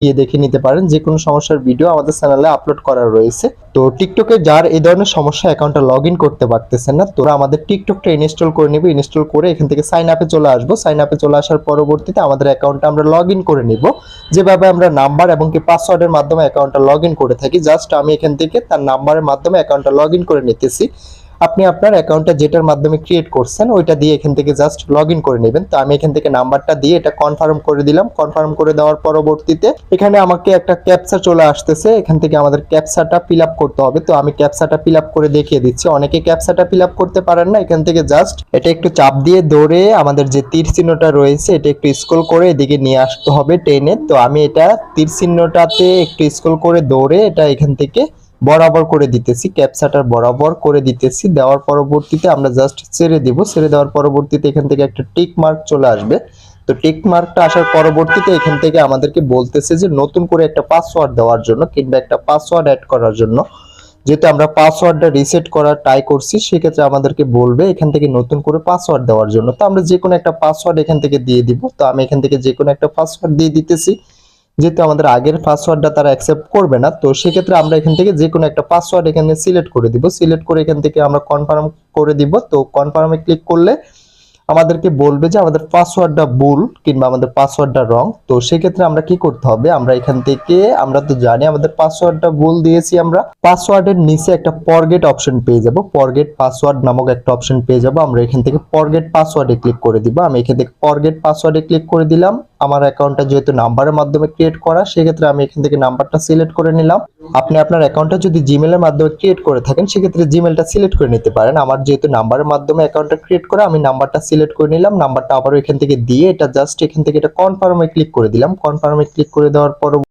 গিয়ে দেখে নিতে পারেন। যে কোনো সমস্যার ভিডিও আমাদের চ্যানেলে আপলোড করা রয়েছে। তো টিকটকে যার এই ধরনের সমস্যা অ্যাকাউন্টটা লগ ইন করতে পারতেছেন না, তোরা আমাদের টিকটকটা ইনস্টল করে নিব। ইনস্টল করে এখান থেকে সাইন আপে চলে আসবো। সাইন আপে চলে আসার পরবর্তীতে আমাদের অ্যাকাউন্টটা আমরা লগ ইন করে নিব। যেভাবে আমরা নাম্বার এবং কি পাসওয়ার্ডের মাধ্যমে অ্যাকাউন্টটা লগ ইন করে থাকি, জাস্ট আমি এখান থেকে তার নাম্বারের মাধ্যমে অ্যাকাউন্টটা লগ ইন করে নিতেছি। আপনি আপনার অ্যাকাউন্টটা যেটার মাধ্যমে ক্রিয়েট করছেন ওইটা দিয়ে এখান থেকে জাস্ট লগ ইন করে নেবেন। তো আমি এখান থেকে নাম্বারটা দিয়ে এটা কনফার্ম করে দিলাম। কনফার্ম করে দেওয়ার পরবর্তীতে এখানে আমাকে একটা ক্যাপচা চলে আসতেছে। এখান থেকে আমাদের ক্যাপচাটা ফিল আপ করতে হবে। তো আমি ক্যাপচাটা ফিল আপ করে দেখিয়ে দিচ্ছি। অনেকে ক্যাপচাটা ফিল আপ করতে পারেন না। এখান থেকে জাস্ট এটা একটু চাপ দিয়ে ধরে আমাদের যে তীর চিহ্নটা রয়েছে এটা একটু স্ক্রল করে এদিকে নিয়ে আসতে হবে টেনে। তো আমি এটা তীর চিহ্নটাতে একটু স্ক্রল করে ধরে এটা এখান থেকে বরাবর করে দিতেছি, ক্যাপচাটার বরাবর করে দিতেছি। দেওয়ার পরবর্তীতে আমরা জাস্ট ছেড়ে দিব। ছেড়ে দেওয়ার পরবর্তীতে এখান থেকে একটা টিক মার্ক চলে আসবে। তো টিক মার্কটা আসার পরবর্তীতে এখান থেকে আমাদেরকে বলতেছে যে নতুন করে একটা পাসওয়ার্ড দেওয়ার জন্য কিংবা একটা পাসওয়ার্ড অ্যাড করার জন্য। যেহেতু আমরা পাসওয়ার্ডটা রিসেট করার ট্রাই করছি, সেক্ষেত্রে আমাদেরকে বলবে এখান থেকে নতুন করে পাসওয়ার্ড দেওয়ার জন্য। তো আমরা যে কোনো একটা পাসওয়ার্ড এখান থেকে দিয়ে দিব। তো আমি এখান থেকে যে কোনো একটা পাসওয়ার্ড দিয়ে দিতেছি। যেহেতু আমাদের আগের পাসওয়ার্ডটা তারা অ্যাকসেপ্ট করবে না, তো সেক্ষেত্রে আমরা এখান থেকে যে কোনো একটা পাসওয়ার্ড এখানে সিলেক্ট করে দিব। সিলেক্ট করে এখান থেকে আমরা কনফার্ম করে দিব। তো কনফার্মে ক্লিক করলে আমাদেরকে বলবে যে আমাদের পাসওয়ার্ডটা ভুল কিংবা আমাদের পাসওয়ার্ডটা রং। তো সেক্ষেত্রে আমরা কি করতে হবে, আমরা এখান থেকে আমরা তো জানি আমাদের পাসওয়ার্ডটা ভুল দিয়েছি। আমরা পাসওয়ার্ডের নিচে একটা ফরগেট অপশন পেয়ে যাব। ফরগেট পাসওয়ার্ড নামক একটা অপশন পেয়ে যাব। আমরা এখান থেকে ফরগেট পাসওয়ার্ডে ক্লিক করে দিব। আমি এখান থেকে ফরগেট পাসওয়ার্ডে ক্লিক করে দিলাম। আমার অ্যাকাউন্টটা যেহেতু নাম্বারের মাধ্যমে ক্রিয়েট করা, সেক্ষেত্রে আমি এখান থেকে নাম্বারটা সিলেক্ট করে নিলাম। আপনি আপনার অ্যাকাউন্টটা যদি জিমেলের মাধ্যমে ক্রিয়েট করে থাকেন, সেক্ষেত্রে জিমেলটা সিলেক্ট করে নিতে পারেন। আমার যেহেতু নাম্বারের মাধ্যমে অ্যাকাউন্টটা ক্রিয়েট করা, আমি নাম্বারটা সিলেক্ট করে নিলাম। নাম্বারটা আবারও এখান থেকে দিয়ে এটা জাস্ট এখান থেকে এটা কনফার্মে ক্লিক করে দিলাম। কনফার্মে ক্লিক করে দেওয়ার পর